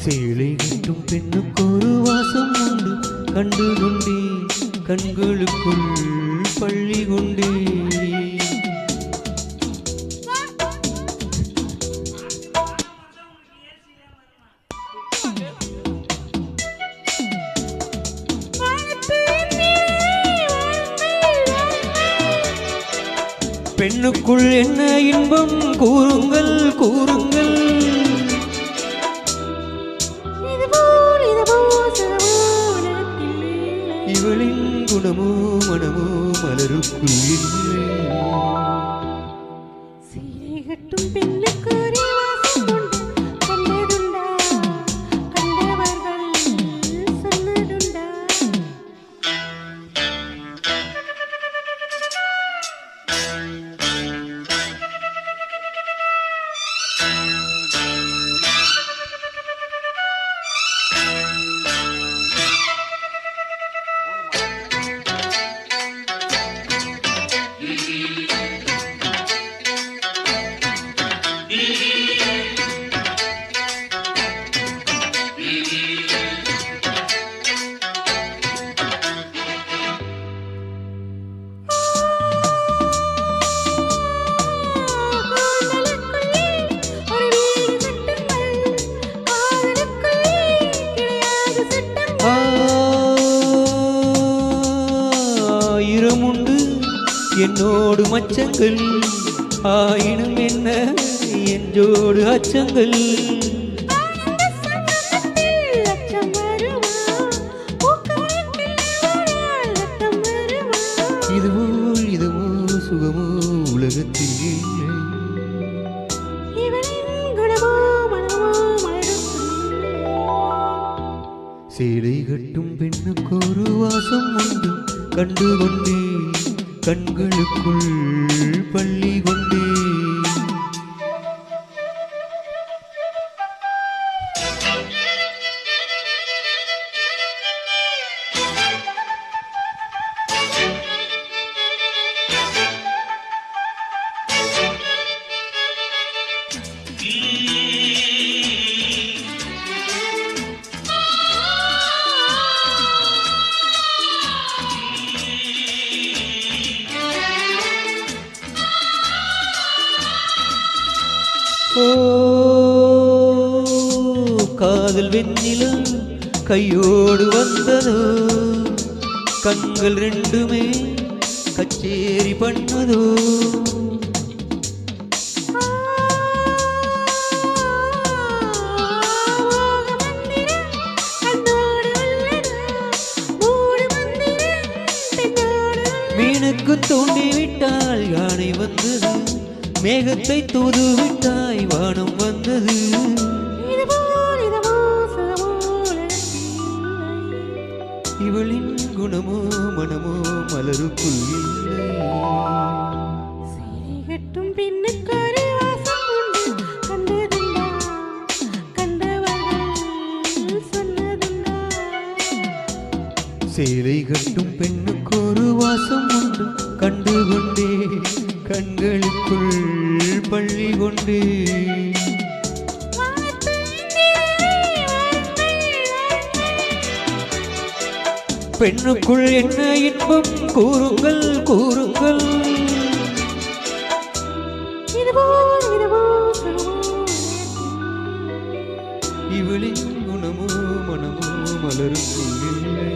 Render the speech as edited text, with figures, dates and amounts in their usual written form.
சேலை கட்டும் பெண்ணுக்கு ஒரு வாசம் உண்டு, கண்டு கொண்டே கண்களுக்குள் பள்ளி கொண்டே. பெண்ணுக்குள் என்ன இன்பம் கூறுங்கள் கூறுங்கள். இவளின் குணமோ மனமோ மலருக்குள் இல்லை. சீரை கட்டும் பெண்ணுக்கு ஒரு வாசம் உண்டு, கண்டதுண்டா கண்டவர்கள் சொன்னதுண்டா. ஆயிரமுண்டு என்னோடு மச்சங்கள், ஆயினும் என்ன என்றோடு அச்சங்கள். இதுவோ இதுவோ சுகமோ உலகத்தில் இல்லை. சேலை கட்டும் பெண்ணுக்கு ஒரு வாசம் உண்டு, கண்டு கொண்டே கண்களுக்குள் பள்ளி கொண்டே. ஓ காதல் வெண்ணிலா கையோடு வந்ததோ, கண்கள் ரெண்டுமே கச்சேரி பண்ணதோ. மீனுக்கு தூண்டிவிட்டால் யானை வந்தது, மேகத்தை தூதுவிட்டாய் வானம் வந்தது. இவளின் குணமோ மனமோ மலருக்குள் இல்லை. கட்டும் பெண்ணுக்கு ஒரு வாசம் உண்டு, கண்டதுண்டா கண்டவர்கள் சொன்னதுண்டா. சேலை கட்டும் பெண்ணுக்கு ஒரு வாசம் உண்டு, கண்டு கொண்டே கண்களுக்குள் பள்ளி கொண்டே. பெண்ணுக்குள் என்ன இன்பம் கூறுங்கள் கூறுங்கள். இவளின் குணமோ மனமோ மலருக்குள் இல்லை.